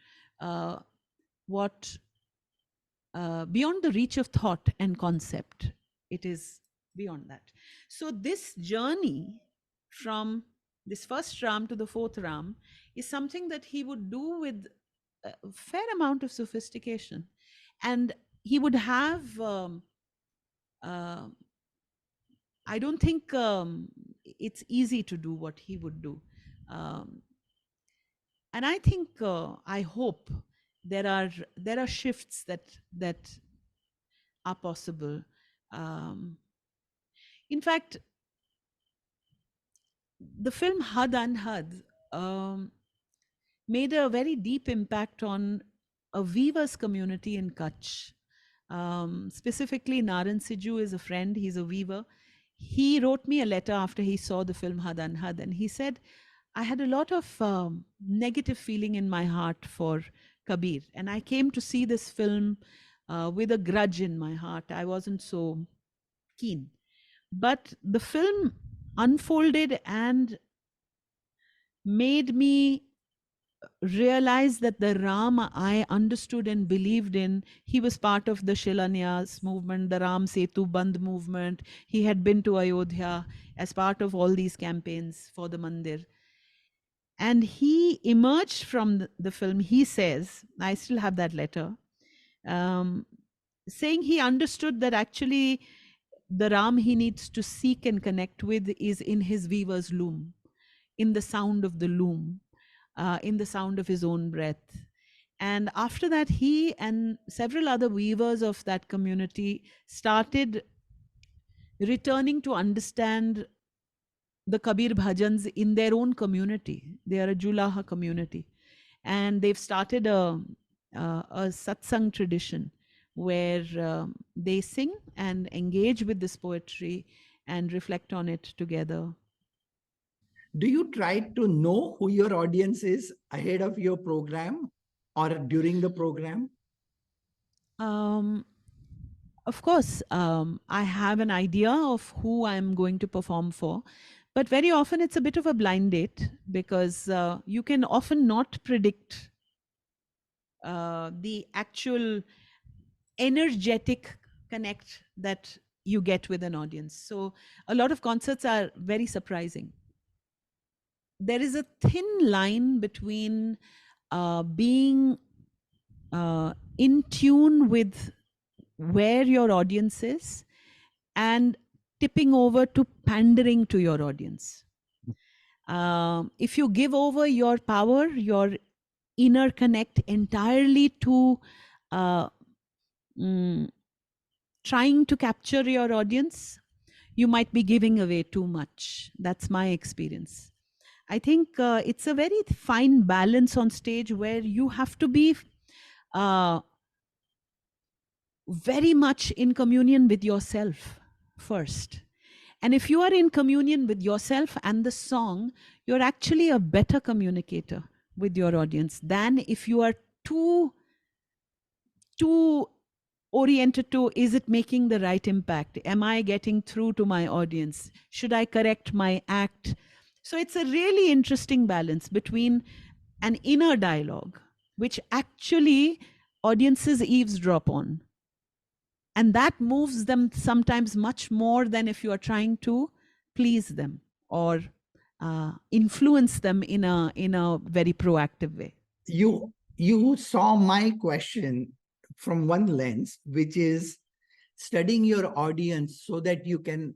beyond the reach of thought and concept. It is beyond that. So this journey from this first Ram to the fourth Ram is something that he would do with a fair amount of sophistication. And he would have, I don't think it's easy to do what he would do. And I think, I hope there are shifts that are possible. In fact, the film Had Anhad made a very deep impact on a weavers community in Kutch. Specifically, Naran Siju is a friend, he's a weaver. He wrote me a letter after he saw the film Had Anhad, and he said, I had a lot of negative feeling in my heart for Kabir, and I came to see this film with a grudge in my heart. I wasn't so keen. But the film unfolded and made me realize that the Ram I understood and believed in, he was part of the Shilanyas movement, the Ram Setu Bandh movement. He had been to Ayodhya as part of all these campaigns for the mandir. And he emerged from the film, he says, I still have that letter, saying he understood that actually the Ram he needs to seek and connect with is in his weaver's loom, in the sound of the loom, in the sound of his own breath. And after that, he and several other weavers of that community started returning to understand the Kabir bhajans in their own community. They are a Julaha community. And they've started a satsang tradition where they sing and engage with this poetry and reflect on it together. Do you try to know who your audience is ahead of your program or during the program? Of course, I have an idea of who I'm going to perform for, but very often it's a bit of a blind date because you can often not predict the actual energetic connect that you get with an audience. So a lot of concerts are very surprising. There is a thin line between being in tune with where your audience is and tipping over to pandering to your audience. If you give over your power, your inner connect entirely to trying to capture your audience, you might be giving away too much. That's my experience. I think it's a very fine balance on stage where you have to be very much in communion with yourself first. And if you are in communion with yourself and the song, you're actually a better communicator with your audience than if you are too oriented to, is it making the right impact? Am I getting through to my audience? Should I correct my act? So it's a really interesting balance between an inner dialogue, which actually audiences eavesdrop on. And that moves them sometimes much more than if you are trying to please them or influence them in a very proactive way. You saw my question from one lens, which is studying your audience so that you can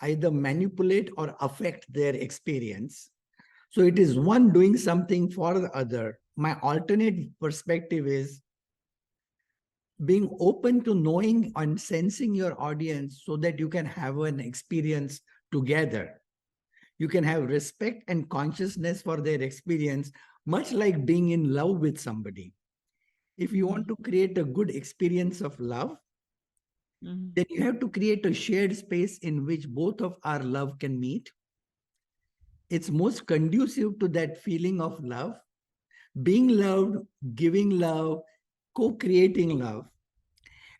either manipulate or affect their experience. So it is one doing something for the other. My alternate perspective is being open to knowing and sensing your audience so that you can have an experience together. You can have respect and consciousness for their experience, much like being in love with somebody. If you want to create a good experience of love, then you have to create a shared space in which both of our love can meet. It's most conducive to that feeling of love, being loved, giving love, co-creating love.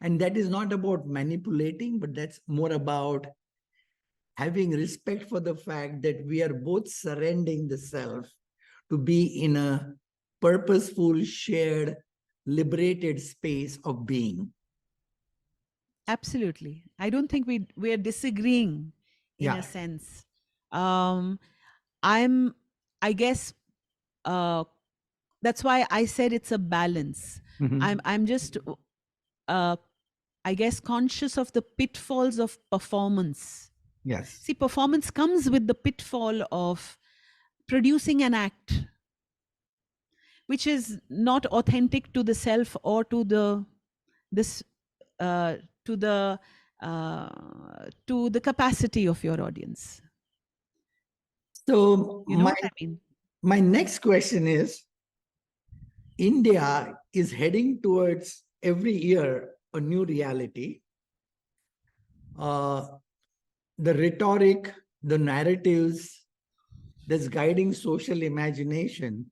And that is not about manipulating, but that's more about having respect for the fact that we are both surrendering the self to be in a purposeful, shared, liberated space of being. Absolutely. I don't think we are disagreeing in a sense. I guess that's why I said it's a balance. I'm just I guess conscious of the pitfalls of performance. Yes. See, performance comes with the pitfall of producing an act which is not authentic to the self or to the capacity of your audience. So you know what I mean? My next question is, India is heading towards every year a new reality. The rhetoric, the narratives that's guiding social imagination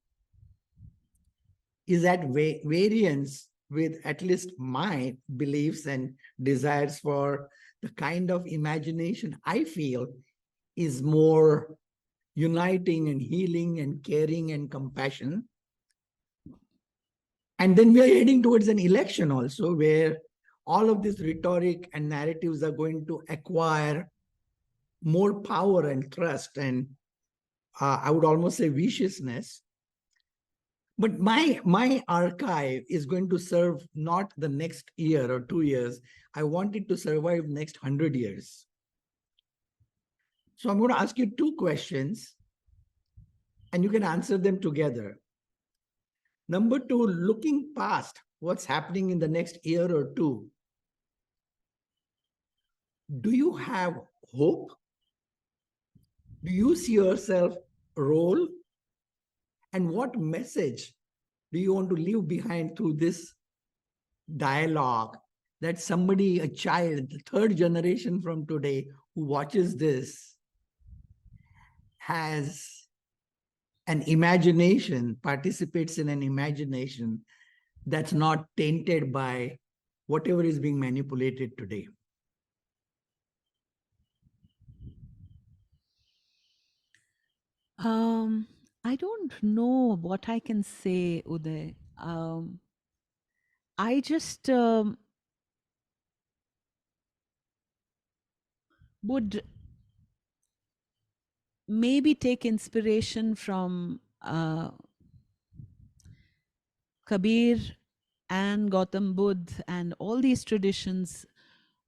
is at variance with at least my beliefs and desires for the kind of imagination I feel is more uniting and healing and caring and compassion. And then we are heading towards an election also, where all of this rhetoric and narratives are going to acquire more power and trust and I would almost say viciousness. But my archive is going to serve not the next year or 2 years. I want it to survive next 100 years. So I'm going to ask you 2 questions and you can answer them together. Number 2, looking past what's happening in the next year or 2, do you have hope? Do you see yourself role? And what message do you want to leave behind through this dialogue that somebody, a child, the 3rd generation from today who watches this has an imagination, participates in an imagination that's not tainted by whatever is being manipulated today? I don't know what I can say, Uday. I just would maybe take inspiration from Kabir and Gautam Buddha and all these traditions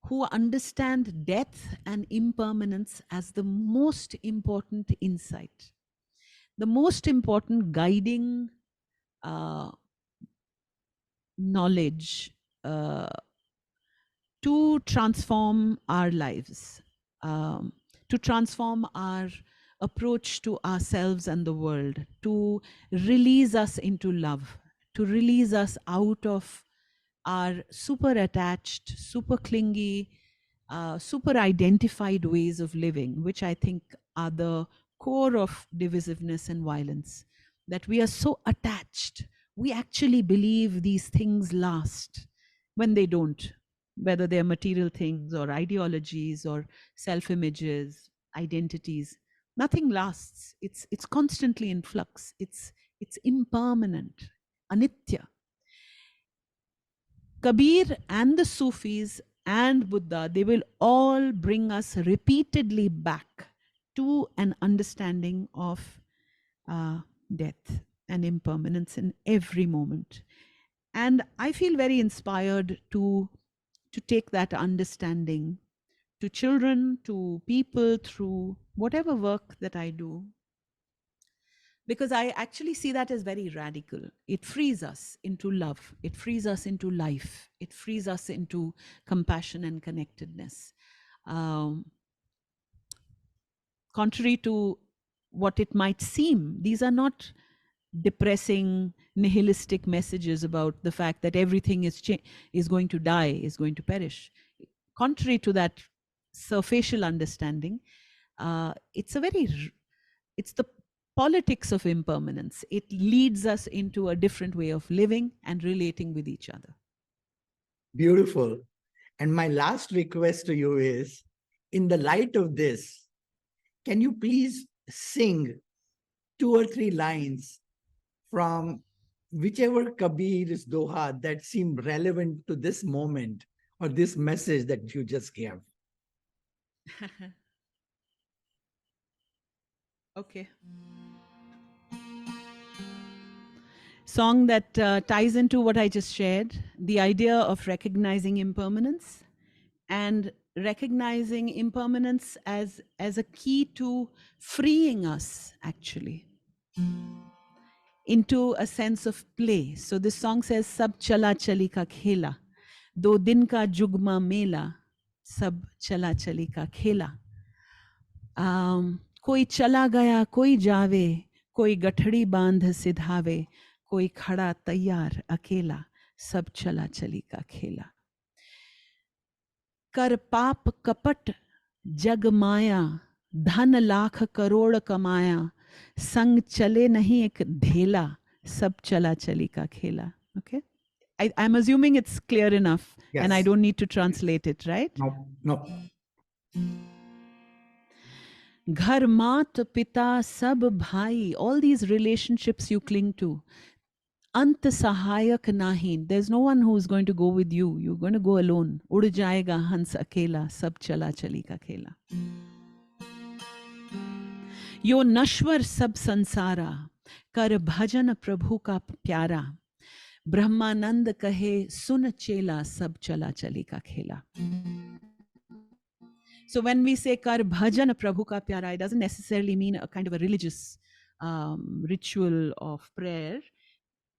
who understand death and impermanence as the most important insight, the most important guiding knowledge to transform our lives, to transform our approach to ourselves and the world, to release us into love, to release us out of our super attached, super clingy, super identified ways of living, which I think are the core of divisiveness and violence. That we are so attached, we actually believe these things last when they don't, whether they're material things or ideologies or self-images, identities. Nothing lasts. It's constantly in flux. It's impermanent. anitya. Kabir and the Sufis and Buddha, they will all bring us repeatedly back to an understanding of death and impermanence in every moment. And I feel very inspired to take that understanding to children, to people, through whatever work that I do. Because I actually see that as very radical. It frees us into love. It frees us into life. It frees us into compassion and connectedness. Contrary to what it might seem, these are not depressing, nihilistic messages about the fact that everything is going to die, is going to perish. Contrary to that surfacial understanding, it's the politics of impermanence. It leads us into a different way of living and relating with each other. Beautiful. And my last request to you is, in the light of this, can you please sing 2 or 3 lines from whichever Kabir's doha that seem relevant to this moment or this message that you just gave? Okay. Song that ties into what I just shared, the idea of recognizing impermanence and recognizing impermanence as a key to freeing us actually into a sense of play. So this song says, Sab chala chali ka khela, do din ka jugma mela, sab chala chali ka khela. कोई चला गया कोई जावे, कोई गठड़ी बांध सिधावे, कोई खड़ा तैयार अकेला, सब चला चली का खेला. कर पाप कपट जग माया, धन लाख करोड़ कमाया, संग चले नहीं एक ढेला, सब चला चली का खेला. Okay, I'm assuming it's clear enough. Yes. And I don't need to translate it, right? No. Ghar maat pita sab bhai, all these relationships you cling to. Ant sahayak nahin, there's no one who's going to go with you. You're going to go alone. Ud jayega hans akela, sab chala chali ka khela. Yo nashwar sab sansara, kar bhajan prabhu ka pyara. Brahmanand kahe sun chela, sab chala chali ka khela. So when we say kar bhajan prabhu ka pyara, it doesn't necessarily mean a kind of a religious ritual of prayer,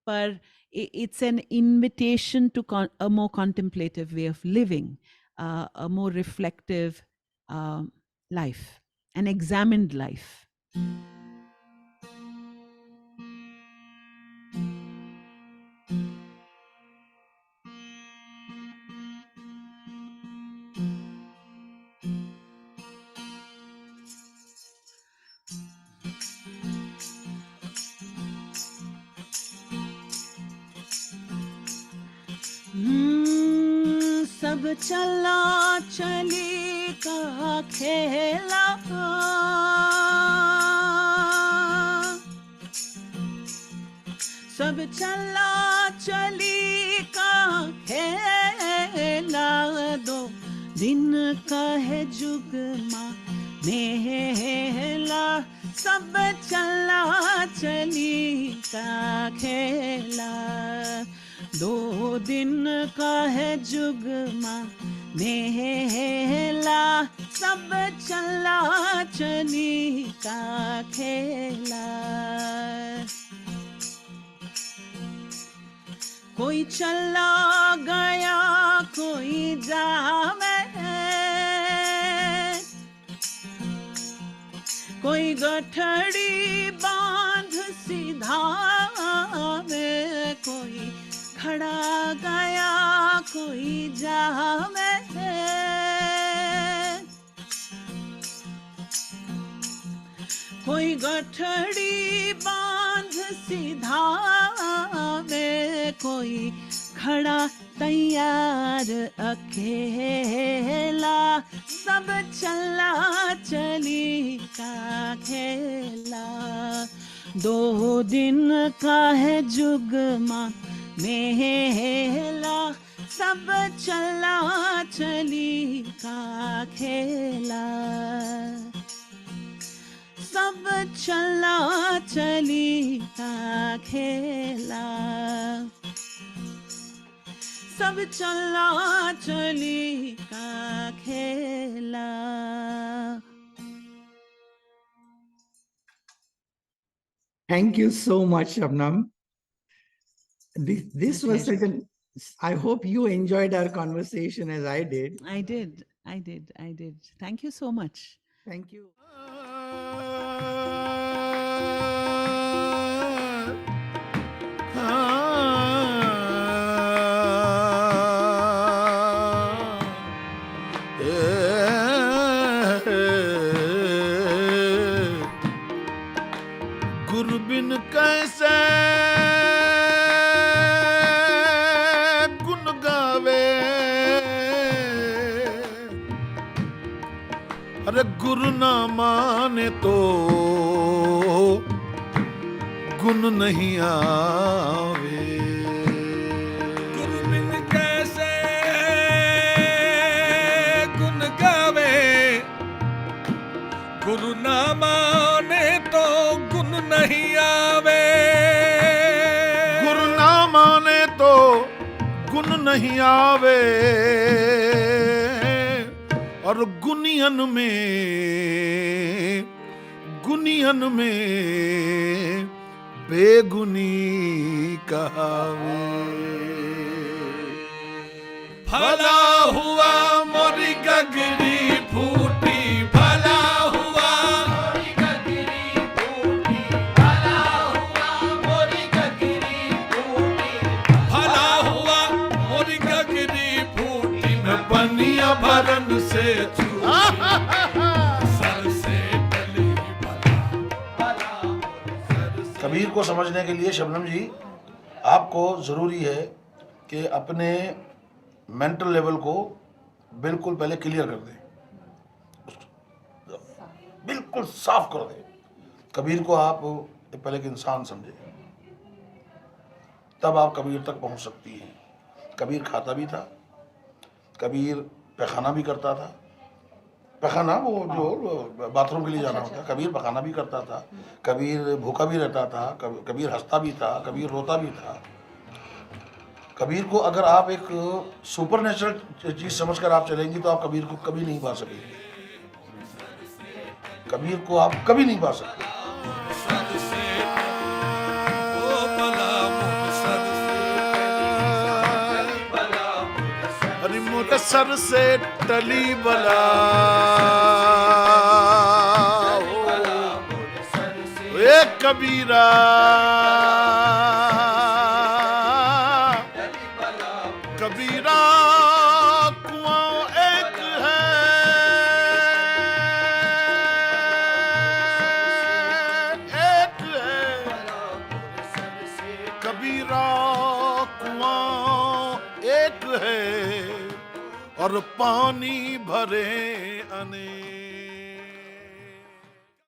but it's an invitation to a more contemplative way of living, a more reflective life, an examined life. सब चला चली का खेला, सब चला चली का खेला, दो दिन का है जुगमा मेला, सब चला चली का खेला, दो दिन का है जुगमा मेला, सब चला चली का खेला. कोई चला गया कोई जावे, कोई गठड़ी बांध सिधावे, कोई खड़ा गया कोई जावे, कोई गठड़ी बांध सिधावे, कोई खड़ा तैयार अकेला, सब चला चली का खेला. दो दिन का है जुगमा मेला, सब चला चली का खेला, सब चला चली का खेला, सब चला चली का खेला. Thank you so much, Shabnam. This was such an, I hope you enjoyed our conversation as I did. I did. Thank you so much. Thank you. गुरु बिन कैसे गुण गावे, अरे गुरु ना माने तो गुण नहीं आवे. गुरु बिन कैसे गुण गावे, गुरु ना माने तो गुण नहीं आवे. गुरु ना माने तो गुण नहीं आवे, और गुनियन में बेगुनी कहावे. भला हुआ मोरी गगरी फूटी, भला हुआ मोरी गगरी फूटी, भला हुआ मोरी गगरी फूटी, भला हुआ मोरी गगरी फूटी, मैं पनिया भरन से सर से टली भला. कबीर को समझने के लिए शबनम जी, आपको ज़रूरी है कि अपने मेंटल लेवल को बिल्कुल पहले क्लियर कर दें, बिल्कुल साफ कर दें. कबीर को आप पहले एक इंसान समझें, तब आप कबीर तक पहुंच सकती हैं. कबीर खाता भी था, कबीर पैखाना भी करता था. पैखाना वो जो बाथरूम के लिए जाना होता है, कबीर पैखाना भी करता था. कबीर भूखा भी रहता था, कबीर हंसता भी था, कबीर रोता भी था. कबीर को अगर आप एक सुपर नेचुरल चीज समझकर आप चलेंगी तो आप कबीर को कभी नहीं पा सकेंगे. कबीर को आप कभी नहीं पा सकते. सर से टली बला, एक कबीरा कबीरा कुआं एक है, एक है कबीरा कुआं एक है, और पानी भरे अनेक.